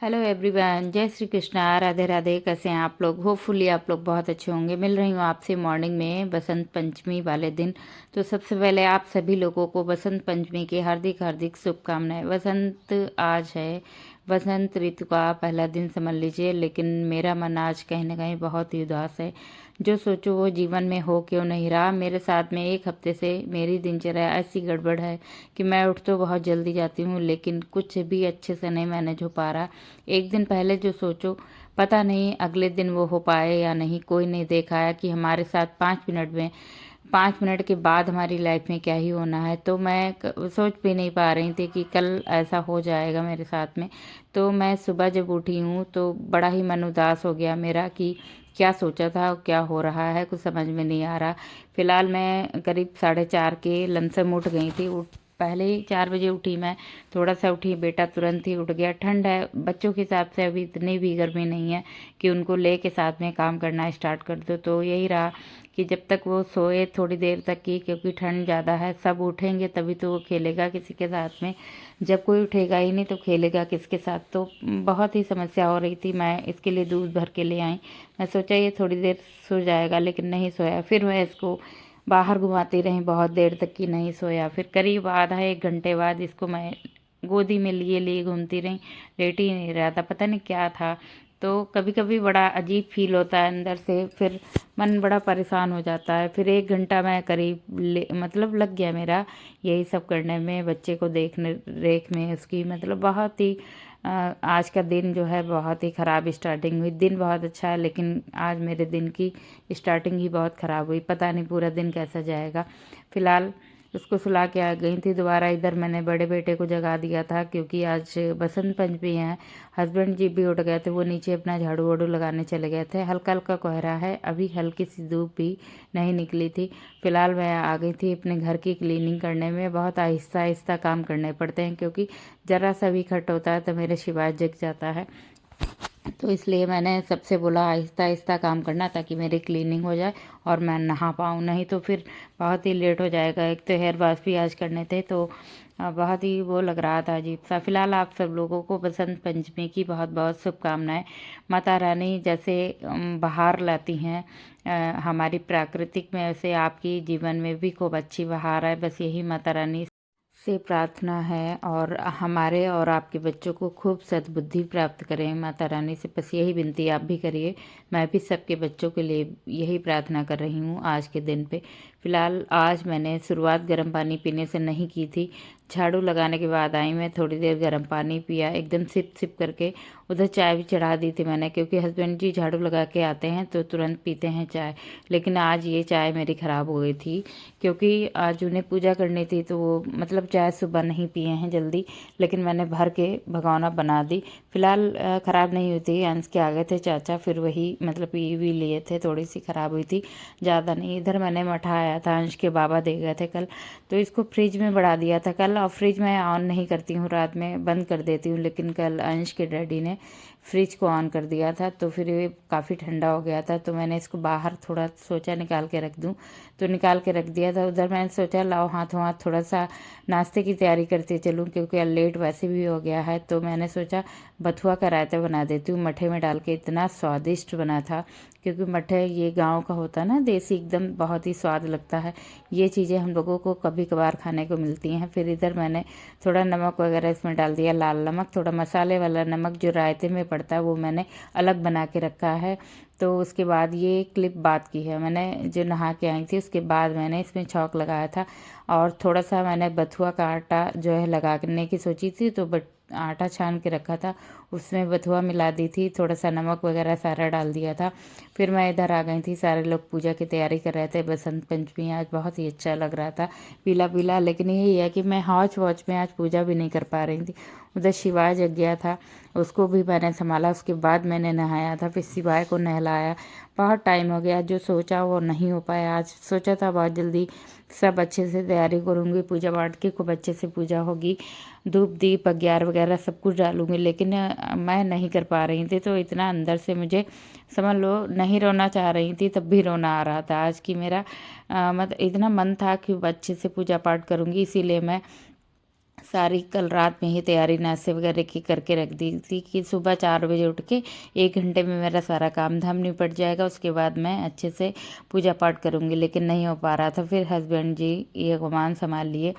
Hello everyone, जय श्री कृष्णा, राधे राधे। कैसे हैं आप लोग? होपफुली आप लोग बहुत अच्छे होंगे। मिल रही हूँ आपसे मॉर्निंग में बसंत पंचमी वाले दिन। तो सबसे पहले आप सभी लोगों को बसंत पंचमी की हार्दिक हार्दिक शुभकामनाएं। बसंत आज है, बसंत ऋतु का पहला दिन समझ लीजिए, लेकिन मेरा मन आज कहीं ना कहीं बहुत ही उदास है। जो सोचो वो जीवन में हो क्यों नहीं रहा। मेरे साथ में एक हफ्ते से मेरी दिनचर्या ऐसी गड़बड़ है कि मैं उठ तो बहुत जल्दी जाती हूँ, लेकिन कुछ भी अच्छे से नहीं मैनेज हो पा रहा। एक दिन पहले जो सोचो, पता नहीं अगले दिन वो हो पाए या नहीं। कोई नहीं देखा है कि हमारे साथ 5 मिनट में, 5 मिनट के बाद हमारी लाइफ में क्या ही होना है। तो मैं सोच भी नहीं पा रही थी कि कल ऐसा हो जाएगा मेरे साथ में। तो मैं सुबह जब उठी हूँ तो बड़ा ही मन उदास हो गया मेरा कि क्या सोचा था और क्या हो रहा है, कुछ समझ में नहीं आ रहा। फिलहाल मैं करीब 4:30 के लमसम उठ गई थी। पहले ही 4 बजे उठी मैं। थोड़ा सा उठी, बेटा तुरंत ही उठ गया। ठंड है, बच्चों के हिसाब से अभी इतनी भी गर्मी नहीं है कि उनको ले के साथ में काम करना स्टार्ट कर दो। तो यही रहा कि जब तक वो सोए थोड़ी देर तक की, क्योंकि ठंड ज़्यादा है, सब उठेंगे तभी तो वो खेलेगा किसी के साथ में। जब कोई उठेगा ही नहीं तो खेलेगा किसके साथ। तो बहुत ही समस्या हो रही थी। मैं इसके लिए दूध भर के ले आई। मैं सोचा ये थोड़ी देर सो जाएगा, लेकिन नहीं सोया। फिर मैं इसको बाहर घुमाती रही बहुत देर तक कि नहीं सोया। फिर करीब आधा 1 घंटे बाद इसको मैं गोदी में लिए लिए घूमती रही। लेट ही नहीं रहा था, पता नहीं क्या था। तो कभी कभी बड़ा अजीब फील होता है अंदर से, फिर मन बड़ा परेशान हो जाता है। फिर 1 घंटा मैं करीब मतलब लग गया मेरा यही सब करने में, बच्चे को देखने रेख में उसकी। मतलब बहुत ही आज का दिन जो है बहुत ही ख़राब स्टार्टिंग हुई। दिन बहुत अच्छा है, लेकिन आज मेरे दिन की स्टार्टिंग ही बहुत ख़राब हुई। पता नहीं पूरा दिन कैसा जाएगा। फिलहाल उसको सुला के आ गई थी दोबारा। इधर मैंने बड़े बेटे को जगा दिया था क्योंकि आज बसंत पंचमी है। हस्बैंड जी भी उठ गए थे, वो नीचे अपना झाड़ू वाड़ू लगाने चले गए थे। हल्का हल्का कोहरा है, अभी हल्की सी धूप भी नहीं निकली थी। फिलहाल मैं आ गई थी अपने घर की क्लीनिंग करने में। बहुत आहिस्ता आहिस्ता काम करने पड़ते हैं, क्योंकि ज़रा सा भी खट होता है तो मेरे शिवाय जग जाता है। तो इसलिए मैंने सबसे बोला आहिस्ता आहिस्ता काम करना, ताकि मेरी क्लीनिंग हो जाए और मैं नहा पाऊँ। नहीं तो फिर बहुत ही लेट हो जाएगा। एक तो हेयर वॉश भी आज करने थे, तो बहुत ही वो लग रहा था अजीब सा। फिलहाल आप सब लोगों को बसंत पंचमी की बहुत बहुत शुभकामनाएं। माता रानी जैसे बहार लाती हैं हमारी प्राकृतिक में, वैसे आपकी जीवन में भी खूब अच्छी बहार है। बस यही माता रानी से प्रार्थना है, और हमारे और आपके बच्चों को खूब सद्बुद्धि प्राप्त करें माता रानी से। बस यही विनती आप भी करिए। मैं भी सबके बच्चों के लिए यही प्रार्थना कर रही हूँ आज के दिन पे। फिलहाल आज मैंने शुरुआत गर्म पानी पीने से नहीं की थी। झाड़ू लगाने के बाद आई मैं, थोड़ी देर गर्म पानी पिया, एकदम सिप सिप करके। उधर चाय भी चढ़ा दी थी मैंने, क्योंकि हस्बैंड जी झाड़ू लगा के आते हैं तो तुरंत पीते हैं चाय। लेकिन आज ये चाय मेरी ख़राब हो गई थी, क्योंकि आज उन्हें पूजा करनी थी। तो वो मतलब चाय सुबह नहीं पिए हैं जल्दी, लेकिन मैंने भर के भगोना बना दी। फिलहाल ख़राब नहीं हुई थी। अंश के आ गए थे चाचा, फिर वही मतलब पी भी लिए थे। थोड़ी सी ख़राब हुई थी, ज़्यादा नहीं। इधर मैंने मठा आया था, अंश के बाबा दे गए थे कल, तो इसको फ्रिज में बढ़ा दिया था कल। और फ्रिज मैं ऑन नहीं करती हूँ, रात में बंद कर देती हूँ, लेकिन कल अंश के डैडी ने फ्रिज को ऑन कर दिया था, तो फिर ये काफ़ी ठंडा हो गया था। तो मैंने इसको बाहर थोड़ा सोचा निकाल के रख दूँ, तो निकाल के रख दिया था। उधर मैंने सोचा लाओ हाथों हाथ थोड़ा सा नाश्ते की तैयारी करते चलूँ, क्योंकि लेट वैसे भी हो गया है। तो मैंने सोचा बथुआ का रायता बना देती हूँ मठे में डाल के। इतना स्वादिष्ट बना था, क्योंकि मठे ये गांव का होता है ना, देसी, एकदम बहुत ही स्वाद लगता है। ये चीज़ें हम लोगों को कभी कभार खाने को मिलती हैं। फिर इधर मैंने थोड़ा नमक वगैरह इसमें डाल दिया, लाल नमक। थोड़ा मसाले वाला नमक जो रायते में पड़ता है वो मैंने अलग बना के रखा है। तो उसके बाद ये क्लिप बात की है मैंने, जो नहा के आई थी उसके बाद मैंने इसमें छौंक लगाया था। और थोड़ा सा मैंने बथुआ का आटा जो है लगाने की सोची थी, तो बट आटा छान के रखा था, उसमें बथुआ मिला दी थी, थोड़ा सा नमक वगैरह सारा डाल दिया था। फिर मैं इधर आ गई थी। सारे लोग पूजा की तैयारी कर रहे थे। बसंत पंचमी आज बहुत ही अच्छा लग रहा था, पीला पीला। लेकिन यही है कि मैं हौच वौच में आज पूजा भी नहीं कर पा रही थी। उधर शिवाय जग गया था, उसको भी मैंने संभाला। उसके बाद मैंने नहाया था, फिर शिवाय को नहलाया। बहुत टाइम हो गया, जो सोचा वो नहीं हो पाया। आज सोचा था बहुत जल्दी सब अच्छे से तैयारी करूँगी, पूजा पाठ की खूब अच्छे से पूजा होगी, धूप दीप अग्यार वगैरह सब कुछ डालूंगी, लेकिन मैं नहीं कर पा रही थी। तो इतना अंदर से मुझे समझ लो, नहीं रोना चाह रही थी तब भी रोना आ रहा था आज की मेरा। मतलब इतना मन था कि अच्छे से पूजा पाठ करूँगी, इसीलिए मैं सारी कल रात में ही तैयारी नाश्ते वगैरह की करके रख दी थी कि सुबह 4 बजे उठ के 1 घंटे में मेरा सारा काम धाम निपट जाएगा, उसके बाद मैं अच्छे से पूजा पाठ करूँगी। लेकिन नहीं हो पा रहा था। फिर हस्बैंड जी ये कमान संभाल लिए,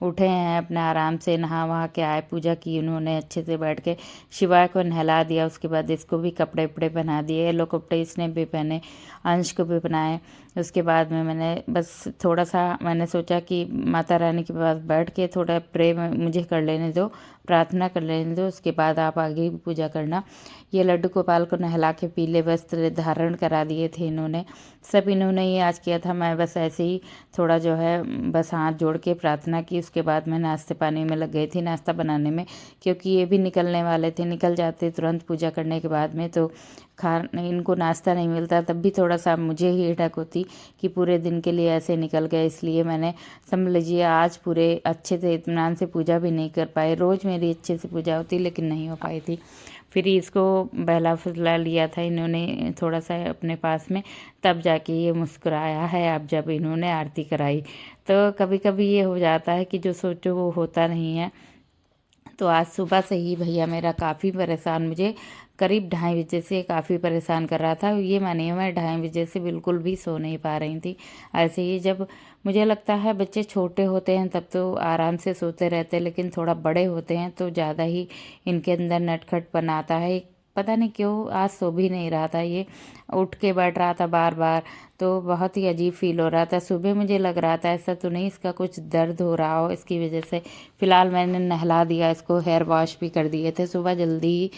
उठे हैं अपना आराम से, नहा वहा के आए, पूजा की उन्होंने अच्छे से बैठ के, शिवाय को नहला दिया। उसके बाद इसको भी कपड़े उपड़े पहना दिए, येलो कपड़े इसने भी पहने, अंश को भी पहनाए। उसके बाद में मैंने बस थोड़ा सा मैंने सोचा कि माता रानी के पास बैठ के थोड़ा प्रे मुझे कर लेने दो, प्रार्थना कर लेने दो, उसके बाद आप आगे भी पूजा करना। ये लड्डू गोपाल को नहला के पीले वस्त्र धारण करा दिए थे इन्होंने, सब इन्होंने ही आज किया था। मैं बस ऐसे ही थोड़ा जो है बस हाथ जोड़ के प्रार्थना की। उसके बाद मैं नाश्ते पानी में लग गई थी, नाश्ता बनाने में, क्योंकि ये भी निकलने वाले थे। निकल जाते तुरंत पूजा करने के बाद में, तो इनको नाश्ता नहीं मिलता, तब भी थोड़ा सा मुझे ही हिड़क होती कि पूरे दिन के लिए ऐसे निकल गए। इसलिए मैंने समझ लीजिए आज पूरे अच्छे से इत्मीनान से पूजा भी नहीं कर पाए। रोज़ मेरी अच्छे से पूजा होती लेकिन नहीं हो पाई थी। फिर इसको बहला फुसला लिया था इन्होंने थोड़ा सा अपने पास में, तब जाके ये मुस्कुराया है अब जब इन्होंने आरती कराई। तो कभी कभी ये हो जाता है कि जो सोचो वो होता नहीं है। तो आज सुबह से ही भैया मेरा काफ़ी परेशान, मुझे करीब 2:30 बजे से काफ़ी परेशान कर रहा था। ये मानिए मैं 2:30 बजे से बिल्कुल भी सो नहीं पा रही थी। ऐसे ही जब मुझे लगता है बच्चे छोटे होते हैं तब तो आराम से सोते रहते हैं, लेकिन थोड़ा बड़े होते हैं तो ज़्यादा ही इनके अंदर नटखटपन आता है। पता नहीं क्यों आज सो भी नहीं रहा था, ये उठ के बैठ रहा था बार बार, तो बहुत ही अजीब फील हो रहा था। सुबह मुझे लग रहा था ऐसा तो नहीं इसका कुछ दर्द हो रहा हो इसकी वजह से। फ़िलहाल मैंने नहला दिया इसको, हेयर वॉश भी कर दिए थे सुबह जल्दी ही,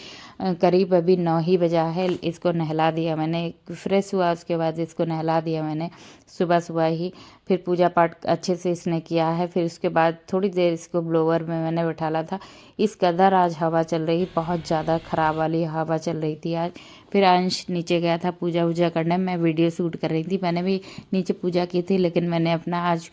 करीब अभी 9 ही बजा है। इसको नहला दिया मैंने, फ्रेश हुआ उसके बाद इसको नहला दिया मैंने सुबह सुबह ही। फिर पूजा पाठ अच्छे से इसने किया है। फिर उसके बाद थोड़ी देर इसको ब्लोवर में मैंने बैठाला था। इस कदर आज हवा चल रही, बहुत ज़्यादा ख़राब वाली हवा चल रही थी आज। फिर अंश नीचे गया था पूजा वूजा करने, मैं वीडियो शूट कर रही थी। मैंने भी नीचे पूजा की थी, लेकिन मैंने अपना आज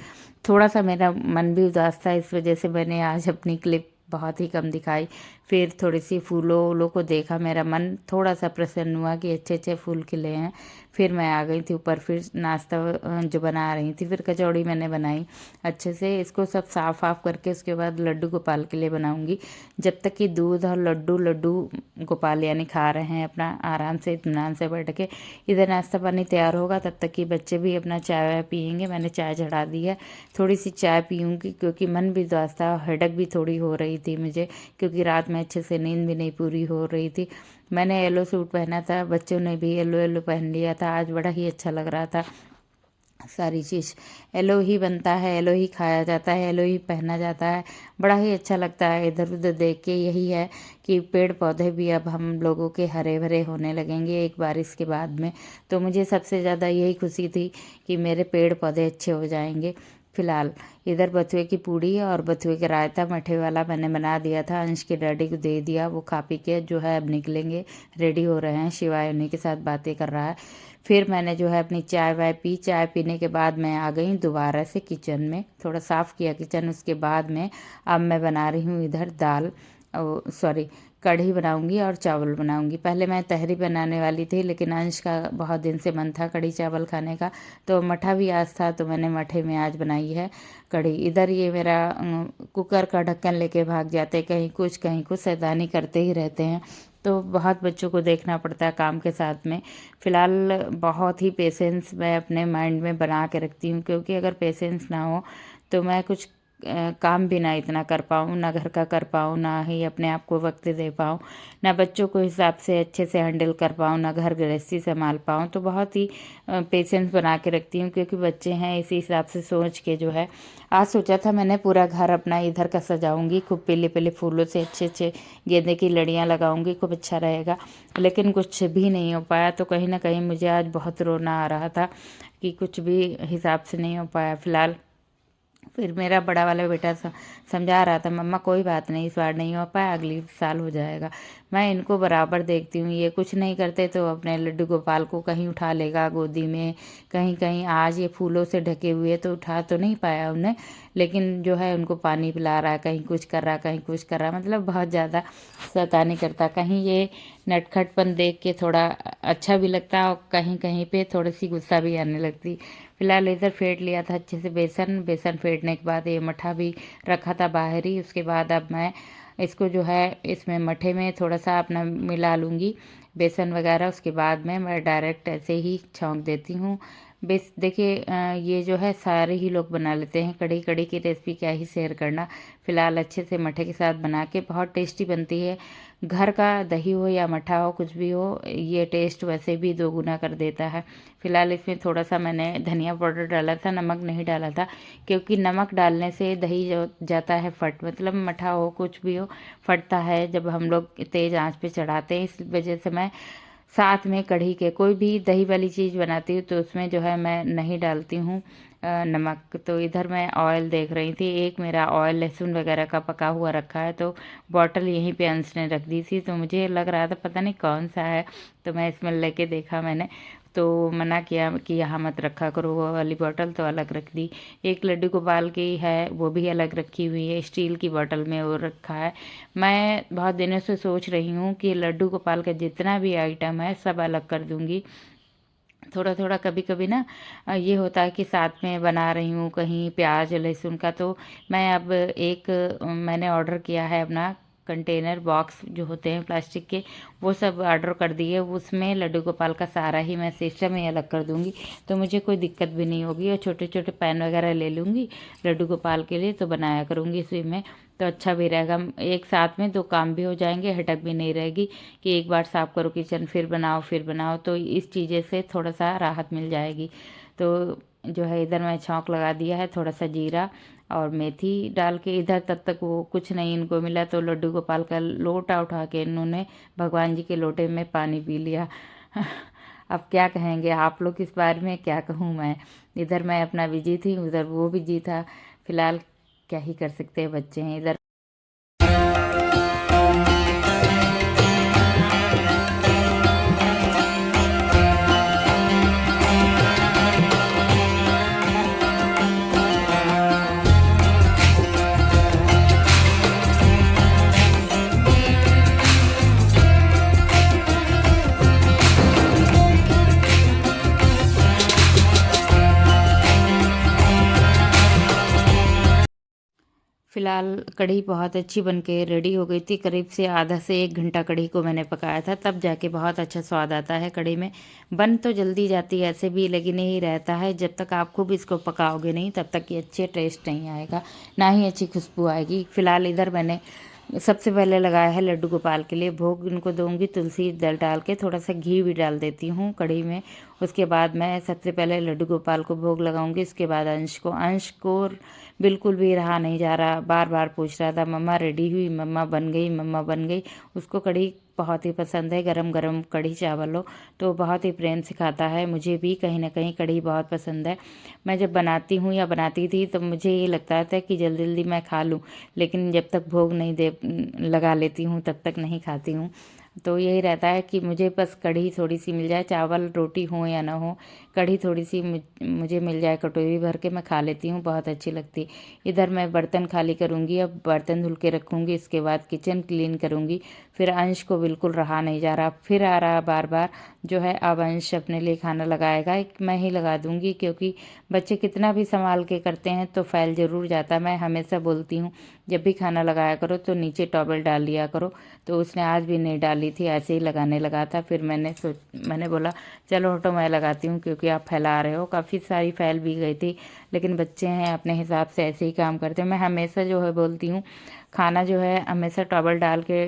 थोड़ा सा मेरा मन भी उदास था, इस वजह से मैंने आज अपनी क्लिप बहुत ही कम दिखाई। फिर थोड़ी सी फूलों वूलों को देखा, मेरा मन थोड़ा सा प्रसन्न हुआ कि अच्छे अच्छे फूल खिले हैं। फिर मैं आ गई थी ऊपर, फिर नाश्ता जो बना रही थी, फिर कचौड़ी मैंने बनाई अच्छे से। इसको सब साफ वाफ करके उसके बाद लड्डू गोपाल के लिए बनाऊंगी। जब तक कि दूध और लड्डू लड्डू गोपाल यानी खा रहे हैं अपना आराम से इत्मीनान से बैठ के, इधर नाश्ता पानी तैयार होगा, तब तक कि बच्चे भी अपना चाय वाय पियेंगे। मैंने चाय चढ़ा दी है, थोड़ी सी चाय पीऊँगी क्योंकि मन भी उदास था, हेडक भी थोड़ी हो रही थी मुझे, क्योंकि रात में अच्छे से नींद भी नहीं पूरी हो रही थी। मैंने येलो सूट पहना था, बच्चों ने भी येलो येलो पहन लिया था। आज बड़ा ही अच्छा लग रहा था। सारी चीज़ येलो ही बनता है, येलो ही खाया जाता है, येलो ही पहना जाता है, बड़ा ही अच्छा लगता है। इधर उधर देख के यही है कि पेड़ पौधे भी अब हम लोगों के हरे भरे होने लगेंगे एक बारिश के बाद में। तो मुझे सबसे ज़्यादा यही खुशी थी कि मेरे पेड़ पौधे अच्छे हो जाएंगे। फिलहाल इधर बथुए की पूड़ी और बथुए का रायता मठे वाला मैंने बना दिया था, अंश के डैडी को दे दिया, वो खा पी के जो है अब निकलेंगे, रेडी हो रहे हैं। शिवाय उन्हीं के साथ बातें कर रहा है। फिर मैंने जो है अपनी चाय वाय पी, चाय पीने के बाद मैं आ गई दोबारा से किचन में, थोड़ा साफ़ किया किचन। उसके बाद में अब मैं बना रही हूँ इधर दाल, सॉरी कढ़ी बनाऊंगी और चावल बनाऊंगी। पहले मैं तहरी बनाने वाली थी, लेकिन अंश का बहुत दिन से मन था कढ़ी चावल खाने का, तो मठा भी आज था तो मैंने मठे में आज बनाई है कढ़ी। इधर ये मेरा कुकर का ढक्कन लेके भाग जाते, कहीं कुछ शैतानी करते ही रहते हैं, तो बहुत बच्चों को देखना पड़ता है काम के साथ में। फ़िलहाल बहुत ही पेशेंस मैं अपने माइंड में बना के रखती हूँ, क्योंकि अगर पेशेंस ना हो तो मैं कुछ काम भी ना इतना कर पाऊँ, ना घर का कर पाऊँ, ना ही अपने आप को वक्त दे पाऊँ, ना बच्चों को हिसाब से अच्छे से हैंडल कर पाऊँ, ना घर गृहस्थी संभाल पाऊँ। तो बहुत ही पेशेंस बना के रखती हूँ, क्योंकि बच्चे हैं, इसी हिसाब से सोच के जो है आज सोचा था मैंने पूरा घर अपना इधर का सजाऊंगी, खूब पीले पीले फूलों से अच्छे अच्छे गेंदे की लड़ियाँ लगाऊंगी, खूब अच्छा रहेगा, लेकिन कुछ भी नहीं हो पाया। तो कहीं ना कहीं मुझे आज बहुत रोना आ रहा था कि कुछ भी हिसाब से नहीं हो पाया। फिलहाल फिर मेरा बड़ा वाला बेटा समझा रहा था, मम्मा कोई बात नहीं, इस बार नहीं हो पाया, अगली साल हो जाएगा। मैं इनको बराबर देखती हूँ, ये कुछ नहीं करते तो अपने लड्डू गोपाल को कहीं उठा लेगा गोदी में, कहीं कहीं। आज ये फूलों से ढके हुए तो उठा तो नहीं पाया उन्हें, लेकिन जो है उनको पानी पिला रहा है, कहीं कुछ कर रहा, कहीं कुछ कर रहा, मतलब बहुत ज़्यादा शैतानी करता। कहीं ये नटखटपन देख के थोड़ा अच्छा भी लगता और कहीं कहीं पे थोड़ी सी गुस्सा भी आने लगती। फिलहाल इधर फेंट लिया था अच्छे से बेसन फेंटने के बाद ये मट्ठा भी रखा था बाहर ही। उसके बाद अब मैं इसको जो है इसमें मट्ठे में थोड़ा सा अपना मिला लूँगी बेसन वगैरह। उसके बाद में मैं डायरेक्ट ऐसे ही छौंक देती हूँ। देखिए ये जो है सारे ही लोग बना लेते हैं, कड़ी कड़ी की रेसिपी क्या ही शेयर करना। फिलहाल अच्छे से मट्ठे के साथ बना के बहुत टेस्टी बनती है। घर का दही हो या मट्ठा हो कुछ भी हो, ये टेस्ट वैसे भी दोगुना कर देता है। फिलहाल इसमें थोड़ा सा मैंने धनिया पाउडर डाला था, नमक नहीं डाला था, क्योंकि नमक डालने से दही जो जाता है फट, मतलब मट्ठा हो कुछ भी हो फटता है जब हम लोग तेज़ आंच पे चढ़ाते हैं। इस वजह से मैं साथ में कढ़ी के कोई भी दही वाली चीज़ बनाती हूँ तो उसमें जो है मैं नहीं डालती हूँ नमक। तो इधर मैं ऑयल देख रही थी, एक मेरा ऑयल लहसुन वगैरह का पका हुआ रखा है, तो बॉटल यहीं पे अंश ने रख दी थी, तो मुझे लग रहा था पता नहीं कौन सा है, तो मैं इसमें लेके देखा मैंने, तो मना किया कि यहाँ मत रखा करो वो वाली बॉटल, तो अलग रख दी। एक लड्डू गोपाल की है वो भी अलग रखी हुई है, स्टील की बॉटल में वो रखा है। मैं बहुत दिनों से सोच रही हूँ कि लड्डू गोपाल का जितना भी आइटम है सब अलग कर दूँगी। थोड़ा थोड़ा कभी कभी ना ये होता है कि साथ में बना रही हूँ कहीं प्याज लहसुन का, तो मैं अब एक मैंने ऑर्डर किया है अपना कंटेनर बॉक्स जो होते हैं प्लास्टिक के, वो सब ऑर्डर कर दिए। उसमें लड्डू गोपाल का सारा ही मैं सिस्टम ही अलग कर दूंगी, तो मुझे कोई दिक्कत भी नहीं होगी। और छोटे छोटे पैन वगैरह ले लूँगी लड्डू गोपाल के लिए, तो बनाया करूँगी इसी में, तो अच्छा भी रहेगा। एक साथ में दो काम भी हो जाएंगे, हेडक भी नहीं रहेगी कि एक बार साफ़ करो किचन फिर बनाओ, तो इस चीज़ें से थोड़ा सा राहत मिल जाएगी। तो जो है इधर मैं छौंक लगा दिया है, थोड़ा सा जीरा और मेथी डाल के। इधर तब तक वो कुछ नहीं इनको मिला, तो लड्डू गोपाल का लोटा उठा के इन्होंने भगवान जी के लोटे में पानी पी लिया। अब क्या कहेंगे आप लोग इस बारे में, क्या कहूँ मैं। इधर मैं अपना बिजी थी, उधर वो बिजी था। फिलहाल क्या ही कर सकते हैं, बच्चे हैं इधर। फिलहाल कढ़ी बहुत अच्छी बन के रेडी हो गई थी। करीब से आधा से 1 घंटा कढ़ी को मैंने पकाया था, तब जाके बहुत अच्छा स्वाद आता है कढ़ी में। बन तो जल्दी जाती है ऐसे भी, लेकिन यही रहता है जब तक आप खूब इसको पकाओगे नहीं तब तक ये अच्छे टेस्ट नहीं आएगा, ना ही अच्छी खुशबू आएगी। फिलहाल इधर मैंने सबसे पहले लगाया है लड्डू गोपाल के लिए भोग, इनको दूंगी तुलसी दल डाल के, थोड़ा सा घी भी डाल देती हूँ कढ़ी में। उसके बाद मैं सबसे पहले लड्डू गोपाल को भोग लगाऊंगी। उसके बाद अंश को बिल्कुल भी रहा नहीं जा रहा, बार बार पूछ रहा था मम्मा रेडी हुई, मम्मा बन गई, मम्मा बन गई। उसको कढ़ी बहुत ही पसंद है, गरम गरम कढ़ी चावल हो तो बहुत ही प्रेम से खाता है। मुझे भी कहीं ना कहीं कढ़ी बहुत पसंद है। मैं जब बनाती हूँ या बनाती थी तो मुझे ये लगता था कि जल्दी जल्दी मैं खा लूँ, लेकिन जब तक भोग नहीं दे लगा लेती हूँ तब तक नहीं खाती हूँ। तो यही रहता है कि मुझे बस कढ़ी थोड़ी सी मिल जाए, चावल रोटी हो या ना हो, कढ़ी थोड़ी सी मुझे मिल जाए कटोरी भर के, मैं खा लेती हूँ, बहुत अच्छी लगती। इधर मैं बर्तन खाली करूँगी, अब बर्तन धुल के रखूँगी, इसके बाद किचन क्लीन करूँगी। फिर अंश को बिल्कुल रहा नहीं जा रहा, फिर आ रहा बार बार जो है। अब अंश अपने लिए खाना लगाएगा, मैं ही लगा दूँगी, क्योंकि बच्चे कितना भी संभाल के करते हैं तो फैल ज़रूर जाता है। मैं हमेशा बोलती हूँ जब भी खाना लगाया करो तो नीचे टॉवल डाल लिया करो, तो उसने आज भी नहीं डाली थी, ऐसे ही लगाने लगा था। फिर मैंने बोला चलो हटो मैं लगाती हूँ, क्योंकि आप फैला रहे हो। काफ़ी सारी फैल भी गई थी, लेकिन बच्चे हैं अपने हिसाब से ऐसे ही काम करते हैं। मैं हमेशा जो है बोलती हूँ खाना जो है हमेशा टॉवल डाल के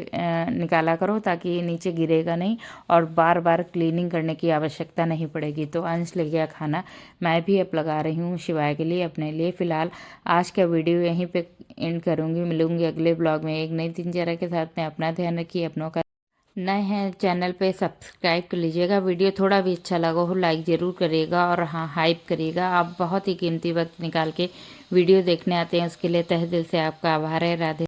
निकाला करो, ताकि नीचे गिरेगा नहीं और बार बार क्लीनिंग करने की आवश्यकता नहीं पड़ेगी। तो अंश ले गया खाना, मैं भी अब लगा रही हूँ शिवाय के लिए, अपने लिए। फ़िलहाल आज का वीडियो यहीं पे एंड करूँगी, मिलूँगी अगले ब्लॉग में एक नई दिनचर्या के साथ में। अपना ध्यान रखिए, अपनों का। नए हैं चैनल पे सब्सक्राइब कर लीजिएगा। वीडियो थोड़ा भी अच्छा लगा हो लाइक ज़रूर करिएगा, और हाँ हाइप करिएगा। आप बहुत ही कीमती वक्त निकाल के वीडियो देखने आते हैं, उसके लिए तहे दिल से आपका आभार है। राधे।